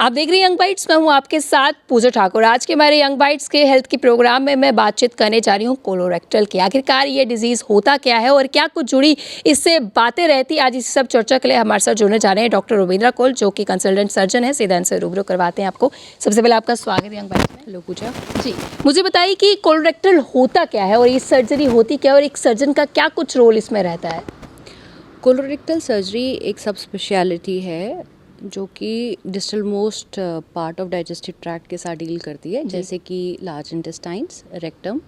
आप देख रहे हैं यंग बाइट्स। मैं हूं आपके साथ पूजा ठाकुर। आज के हमारे यंग बाइट्स के हेल्थ के प्रोग्राम में मैं बातचीत करने जा रही हूं कोलोरेक्टल की। आखिरकार ये डिजीज़ होता क्या है और क्या कुछ जुड़ी इससे बातें रहती। आज इस सब चर्चा के लिए हमारे साथ जुड़ने जा रहे हैं डॉक्टर रुबींद्रा कोल, जो कि कंसल्टेंट सर्जन है। सीधा इनसे रूबरू करवाते हैं आपको। सबसे पहले आपका स्वागत है यंग बाइट्स में। हेलो पूजा जी, मुझे बताइए कि कोलोरेक्टल होता क्या है और ये सर्जरी होती क्या है और एक सर्जन का क्या कुछ रोल इसमें रहता है। कोलोरेक्टल सर्जरी एक सब स्पेशलिटी है जो कि distal most part of digestive tract के साथ डील करती है, जैसे कि लार्ज इंटेस्टाइन्स, रेक्टम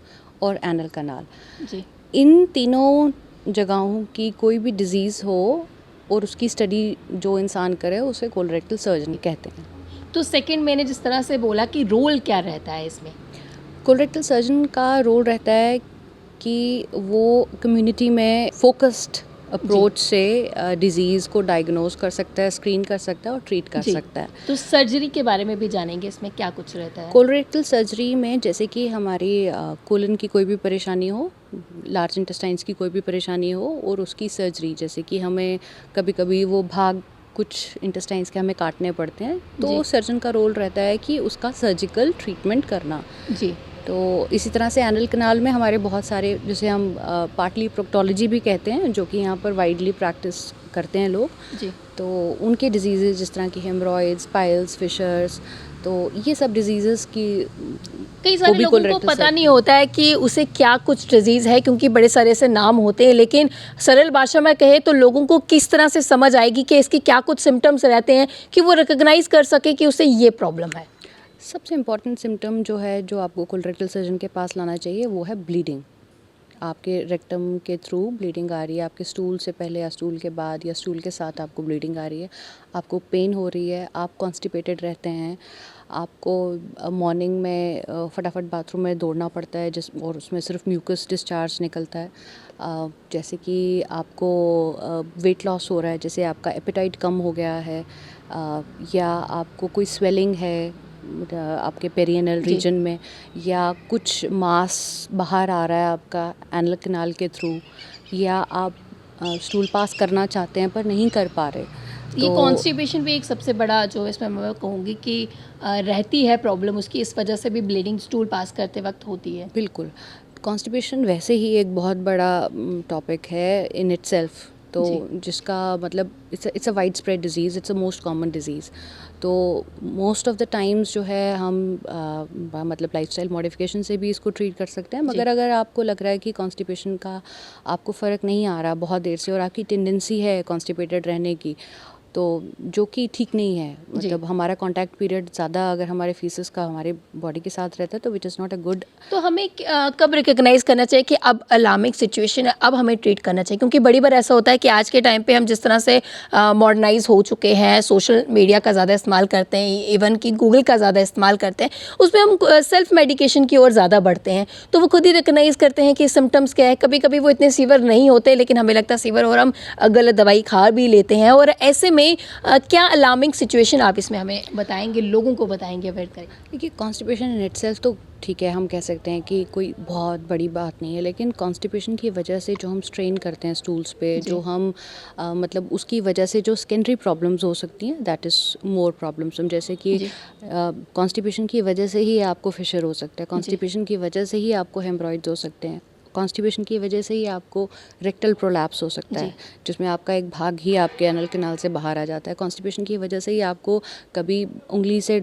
और एनल कनाल। जी, इन तीनों जगहों की कोई भी डिजीज़ हो और उसकी स्टडी जो इंसान करे उसे कोलोरेक्टल सर्जरी कहते हैं। तो सेकंड मैंने जिस तरह से बोला कि रोल क्या रहता है इसमें। कोलोरेक्टल सर्जन का रोल रहता है कि वो कम्युनिटी में फोकस्ड अप्रोच से डिज़ीज़ को डायग्नोज कर सकता है, स्क्रीन कर सकता है और ट्रीट कर सकता है। तो सर्जरी के बारे में भी जानेंगे, इसमें क्या कुछ रहता है। कोलोरेक्टल सर्जरी में जैसे कि हमारी कोलन की कोई भी परेशानी हो, लार्ज इंटेस्टाइन्स की कोई भी परेशानी हो और उसकी सर्जरी, जैसे कि हमें कभी कभी वो भाग कुछ इंटेस्टाइन्स के हमें काटने पड़ते हैं, तो सर्जन का रोल रहता है कि उसका सर्जिकल ट्रीटमेंट करना। जी, तो इसी तरह से एनल कनाल में हमारे बहुत सारे, जिसे हम पार्टली प्रोक्टोलॉजी भी कहते हैं, जो कि यहाँ पर वाइडली प्रैक्टिस करते हैं लोग। जी, तो उनके डिजीज़ जिस तरह की हेमरॉइड्स, पाइल्स, फिशर्स, तो ये सब डिजीज़ की कई सारे लोगों को पता नहीं होता है कि उसे क्या कुछ डिजीज़ है, क्योंकि बड़े सारे ऐसे नाम होते हैं। लेकिन सरल भाषा में कहे तो लोगों को किस तरह से समझ आएगी कि इसकी क्या कुछ सिम्टम्स रहते हैं कि वो रिकॉग्नाइज कर सके कि उसे ये प्रॉब्लम है। सबसे इम्पॉर्टेंट सिम्टम जो है, जो आपको कोलोरेक्टल सर्जन के पास लाना चाहिए, वो है ब्लीडिंग। आपके रेक्टम के थ्रू ब्लीडिंग आ रही है, आपके स्टूल से पहले या स्टूल के बाद या स्टूल के साथ आपको ब्लीडिंग आ रही है, आपको पेन हो रही है, आप कॉन्स्टिपेटेड रहते हैं, आपको मॉर्निंग में फटाफट बाथरूम में दौड़ना पड़ता है और उसमें सिर्फ म्यूकस डिस्चार्ज निकलता है, जैसे कि आपको वेट लॉस हो रहा है, जैसे आपका एपेटाइट कम हो गया है, या आपको कोई स्वेलिंग है आपके पेरियनल रीजन में, या कुछ मास बाहर आ रहा है आपका एनल कनाल के थ्रू, या आप स्टूल पास करना चाहते हैं पर नहीं कर पा रहे। ये कॉन्स्टिपेशन भी एक सबसे बड़ा जो इसमें मैं कहूँगी कि रहती है प्रॉब्लम, उसकी इस वजह से भी ब्लीडिंग स्टूल पास करते वक्त होती है। बिल्कुल, कॉन्स्टिपेशन वैसे ही एक बहुत बड़ा टॉपिक है इन इटसेल्फ, तो जिसका मतलब it's a wide spread disease, it's a most common disease. तो मोस्ट ऑफ द टाइम्स जो है हम मतलब लाइफस्टाइल मॉडिफिकेशन से भी इसको ट्रीट कर सकते हैं। मगर अगर आपको लग रहा है कि कॉन्स्टिपेशन का आपको फ़र्क नहीं आ रहा बहुत देर से और आपकी टेंडेंसी है कॉन्स्टिपेटेड रहने की, तो जो कि ठीक नहीं है, मतलब हमारा कॉन्टैक्ट पीरियड ज़्यादा अगर हमारे फीसेस का हमारे बॉडी के साथ रहता है तो which is not a good. तो हमें कब रिकग्नाइज करना चाहिए कि अब अलार्मिंग सिचुएशन है, अब हमें ट्रीट करना चाहिए? क्योंकि बड़ी बार ऐसा होता है कि आज के टाइम पे हम जिस तरह से मॉडर्नाइज हो चुके हैं, सोशल मीडिया का ज़्यादा इस्तेमाल करते हैं, इवन कि गूगल का ज़्यादा इस्तेमाल करते हैं, उसमें हम सेल्फ मेडिकेशन की ओर ज़्यादा बढ़ते हैं। तो वो खुद ही रिकग्नाइज करते हैं कि सिम्टम्स क्या है। कभी कभी वो इतने सीवियर नहीं होते, लेकिन हमें लगता है सीवियर और हम गलत दवाई खा भी लेते हैं। और ऐसे में क्या अलार्मिंग सिचुएशन आप इसमें हमें बताएंगे, लोगों को बताएंगे, अवेयर करेंगे? देखिए, कॉन्स्टिपेशन इन इटसेल्फ तो ठीक है, हम कह सकते हैं कि कोई बहुत बड़ी बात नहीं है, लेकिन कॉन्स्टिपेशन की वजह से जो हम स्ट्रेन करते हैं स्टूल्स पे, जो हम मतलब उसकी वजह से जो सेकेंडरी प्रॉब्लम्स हो सकती हैं, दैट इज़ मोर प्रॉब्लम्स। जैसे कि कॉन्स्टिपेशन की वजह से ही आपको फिशर हो सकता है, कॉन्स्टिपेशन की वजह से ही आपको हेमरॉइड्स हो सकते हैं, कॉन्स्टिपेशन की वजह से ही आपको रेक्टल प्रोलैप्स हो सकता है, जिसमें आपका एक भाग ही आपके एनल कनाल से बाहर आ जाता है। कॉन्स्टिपेशन की वजह से ही आपको कभी उंगली से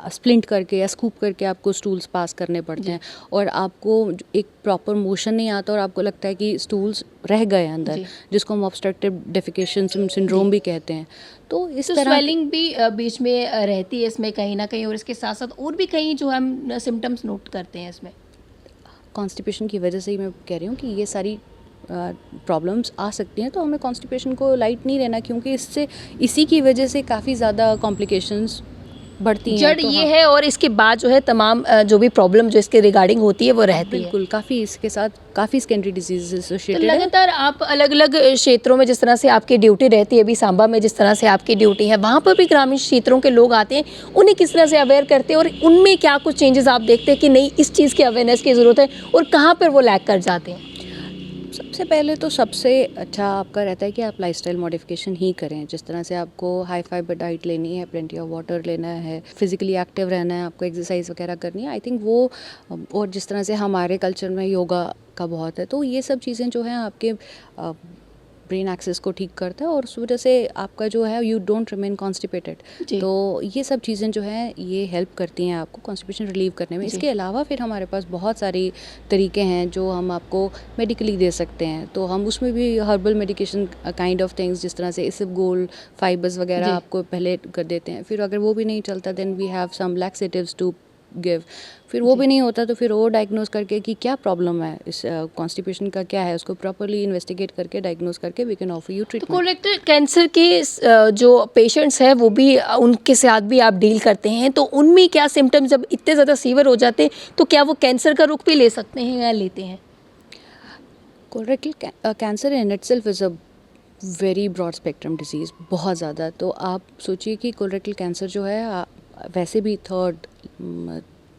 स्प्लिंट करके या स्कूप करके आपको स्टूल्स पास करने पड़ते हैं और आपको एक प्रॉपर मोशन नहीं आता और आपको लगता है कि स्टूल्स रह गए अंदर, जिसको हम ऑब्स्ट्रक्टिव डेफिकेशन सिंड्रोम भी कहते हैं। तो इस तरह स्वेलिंग भी बीच में रहती है इसमें कहीं ना कहीं, और इसके साथ साथ और भी कहीं जो हम सिम्टम्स नोट करते हैं इसमें। कॉन्स्टिपेशन की वजह से ही मैं कह रही हूँ कि ये सारी प्रॉब्लम्स आ सकती हैं, तो हमें कॉन्स्टिपेशन को लाइट नहीं लेना, क्योंकि इसी की वजह से काफ़ी ज़्यादा कॉम्प्लिकेशंस बढ़ती हैं। जड़ तो ये है, और इसके बाद जो है तमाम जो भी प्रॉब्लम जो इसके रिगार्डिंग होती है वो रहती है। बिल्कुल, काफ़ी इसके साथ काफ़ी सेकेंडरी डिजीज एसोसिएटेड है। लगातार आप अलग अलग क्षेत्रों में जिस तरह से आपकी ड्यूटी रहती है, अभी सांबा में जिस तरह से आपकी ड्यूटी है, वहाँ पर भी ग्रामीण क्षेत्रों के लोग आते हैं, उन्हें किस तरह से अवेयर करते हैं और उनमें क्या कुछ चेंजेस आप देखते हैं कि नहीं इस चीज़ की अवेयरनेस की ज़रूरत है और कहाँ पर वो लैग कर जाते हैं? सबसे पहले तो सबसे अच्छा आपका रहता है कि आप लाइफस्टाइल मॉडिफिकेशन ही करें। जिस तरह से आपको हाई फाइबर डाइट लेनी है, प्लेंटी ऑफ वाटर लेना है, फिजिकली एक्टिव रहना है, आपको एक्सरसाइज वगैरह करनी है, आई थिंक वो, और जिस तरह से हमारे कल्चर में योगा का बहुत है, तो ये सब चीज़ें जो हैं आपके ब्रेन एक्सेस को ठीक करता है और उस वजह से आपका जो है यू डोंट रिमेन कॉन्स्टिपेटेड। जी। तो ये सब चीज़ें जो हैं ये हेल्प करती हैं आपको कॉन्स्टिपेशन रिलीव करने में। जी। इसके अलावा फिर हमारे पास बहुत सारी तरीके हैं जो हम आपको मेडिकली दे सकते हैं, तो हम उसमें भी herbal medication kind of things, जिस तरह से इसबगोल फाइबर्स जी। वगैरह आपको पहले कर देते हैं। फिर अगर वो भी नहीं चलता then we have some laxatives to give. फिर वो जी। भी नहीं होता तो फिर वो डायग्नोज करके कि क्या प्रॉब्लम है, इस कॉन्स्टिपेशन का क्या है, उसको प्रॉपरली इन्वेस्टिगेट करके डायग्नोज करके वी कैन ऑफर यू तो ट्रीटमेंट। कोलोरेक्टल कैंसर के जो पेशेंट्स हैं वो भी उनके साथ भी आप डील करते हैं, तो उनमें क्या सिम्टम्स जब इतने ज़्यादा सीवियर हो जाते हैं तो क्या वो कैंसर का रुख भी ले सकते हैं या लेते हैं? Colorectal cancer in itself is a very broad spectrum disease, बहुत ज़्यादा। तो आप सोचिए कि कोलोरेक्टल कैंसर जो है वैसे भी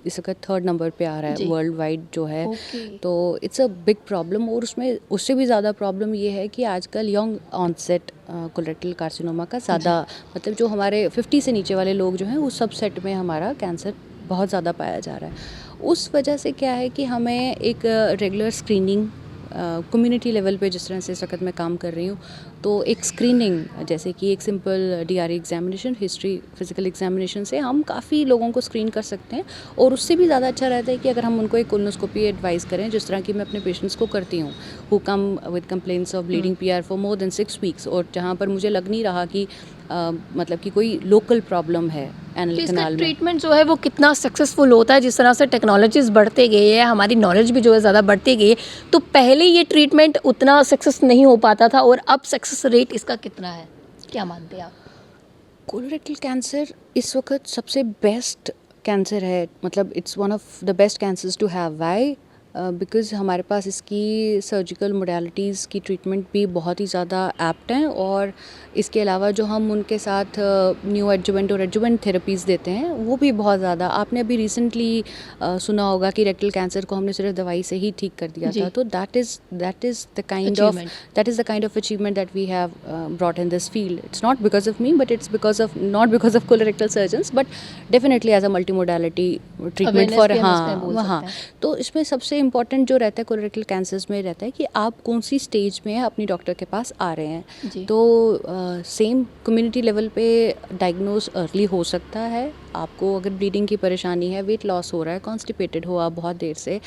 इस वक्त थर्ड नंबर पे आ रहा जी। है वर्ल्ड वाइड जो है। ओके। तो इट्स अ बिग प्रॉब्लम, और उसमें उससे भी ज़्यादा प्रॉब्लम ये है कि आजकल यंग ऑनसेट कोलोरेक्टल कार्सिनोमा का ज़्यादा, मतलब जो हमारे 50 से नीचे वाले लोग जो हैं उस सबसेट में हमारा कैंसर बहुत ज़्यादा पाया जा रहा है। उस वजह से क्या है कि हमें एक रेगुलर स्क्रीनिंग कम्युनिटी लेवल पे, जिस तरह से इस वक्त मैं काम कर रही हूँ, तो एक स्क्रीनिंग जैसे कि एक simple DRE examination, history, physical examination से हम काफ़ी लोगों को स्क्रीन कर सकते हैं। और उससे भी ज़्यादा अच्छा रहता है कि अगर हम उनको एक कोलोनोस्कोपी एडवाइस करें, जिस तरह की मैं अपने पेशेंट्स को करती हूँ who come with complaints of bleeding PR for more than 6 weeks, और जहाँ पर मुझे लग नहीं रहा कि मतलब कि कोई लोकल प्रॉब्लम है तो एनल इसका कनाल में। ट्रीटमेंट जो है वो कितना सक्सेसफुल होता है? जिस तरह से टेक्नोलॉजीज बढ़ते गए हैं, हमारी नॉलेज भी जो है ज़्यादा बढ़ती गई है, तो पहले ये ट्रीटमेंट उतना सक्सेस नहीं हो पाता था और अब सक्सेस रेट इसका कितना है, क्या मानते हैं आप? कोलोरेक्टल कैंसर इस वक्त सबसे बेस्ट कैंसर है, मतलब it's one of the best cancers to have. Why? Because हमारे पास इसकी सर्जिकल मोडालिटीज़ की ट्रीटमेंट भी बहुत ही ज़्यादा एप्ट हैं, और इसके अलावा जो हम उनके साथ न्यू एडजुवेंट और एडजुवेंट थेरेपीज़ देते हैं वो भी बहुत ज़्यादा। आपने अभी रिसेंटली सुना होगा कि रेक्टल कैंसर को हमने सिर्फ दवाई से ही ठीक कर दिया जी। था। तो that is the kind of achievement that we have brought in this field. It's not because of me, but it's not because of colorectal surgeons, but definitely as a multi modality treatment Awareness for. भी हम इसमें हाँ बोल हाँ। सकते हैं। तो इसमें सबसे इम्पॉर्टेंट जो रहता है कोलोरेक्टल कैंसर्स में रहता है कि आप कौन सी स्टेज में अपनी डॉक्टर के पास आ रहे हैं। जी। तो सेम कम्युनिटी लेवल पे डायग्नोज अर्ली हो सकता है। आपको अगर ब्लीडिंग की परेशानी है, वेट लॉस हो रहा है, कॉन्स्टिपेटेड हो आप बहुत देर से,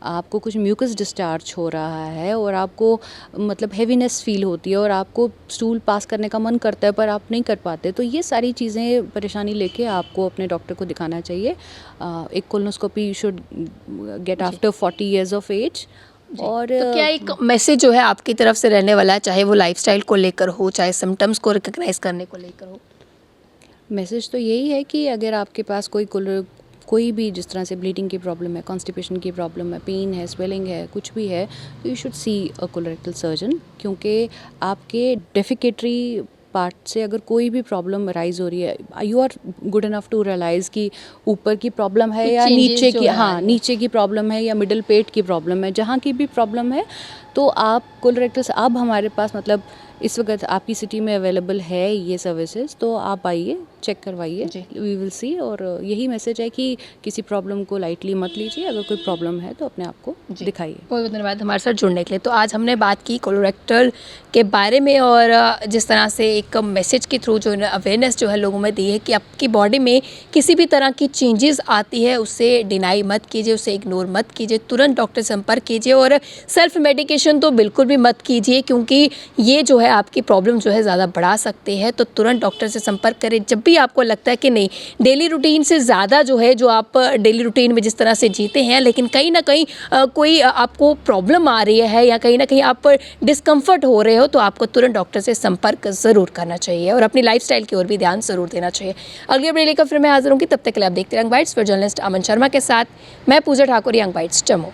आपको कुछ म्यूकस डिस्चार्ज हो रहा है, और आपको मतलब हेवीनेस फील होती है, और आपको स्टूल पास करने का मन करता है पर आप नहीं कर पाते, तो ये सारी चीज़ें परेशानी लेके आपको अपने डॉक्टर को दिखाना चाहिए। एक colonoscopy you should get after 40 years of age. और तो क्या एक मैसेज जो है आपकी तरफ से रहने वाला है, चाहे वो लाइफस्टाइल को लेकर हो, चाहे सिम्टम्स को रिकग्नाइज करने को लेकर हो? मैसेज तो यही है कि अगर आपके पास कोई भी जिस तरह से ब्लीडिंग की प्रॉब्लम है, कॉन्स्टिपेशन की प्रॉब्लम है, पेन है, स्वेलिंग है, कुछ भी है, तो you should see a colorectal surgeon, क्योंकि आपके डेफिकेटरी पार्ट से अगर कोई भी प्रॉब्लम राइज हो रही है, you are good enough to realise कि ऊपर की प्रॉब्लम है कुछ या changes नीचे जो की, है आ हाँ रही है। नीचे की प्रॉब्लम है या मिडिल पेट की प्रॉब्लम है, जहाँ की भी प्रॉब्लम है, तो आप कोलोरेक्टल से, अब हमारे पास मतलब इस वक्त आपकी सिटी में अवेलेबल है ये सर्विसेज, तो आप आइए, चेक करवाइए, जी। We will see. और यही मैसेज है कि किसी प्रॉब्लम को लाइटली मत लीजिए, अगर कोई प्रॉब्लम है तो अपने आप को दिखाइए। बहुत बहुत धन्यवाद हमारे साथ जुड़ने के लिए। तो आज हमने बात की कोलोरेक्टल के बारे में, और जिस तरह से एक मैसेज के थ्रू जो अवेयरनेस जो है लोगों में दी है कि आपकी बॉडी में किसी भी तरह की चेंजेस आती है उससे डिनाई मत कीजिए, उसे इग्नोर मत कीजिए, तुरंत डॉक्टर से संपर्क कीजिए, और सेल्फ मेडिकेशन तो बिल्कुल भी मत कीजिए, क्योंकि ये जो है आपकी प्रॉब्लम जो है ज़्यादा बढ़ा सकते हैं। तो तुरंत डॉक्टर से संपर्क करें जब भी आपको लगता है कि नहीं, डेली रूटीन से ज़्यादा जो है, जो आप डेली रूटीन में जिस तरह से जीते हैं, लेकिन कहीं ना कहीं कोई आपको प्रॉब्लम आ रही है या कहीं ना कहीं आप डिस्कम्फर्ट हो रहे हो, तो आपको तुरंत डॉक्टर से संपर्क ज़रूर करना चाहिए और अपनी लाइफस्टाइल की ओर भी ध्यान ज़रूर देना चाहिए। अगली अपडेट लेकर फिर मैं हाजिर हूँ। तब तक के लिए आप देखते रहिए यंग बाइट्स। फिर जर्नलिस्ट अमन शर्मा के साथ मैं पूजा ठाकुर, यंग बाइट्स, जम्मू।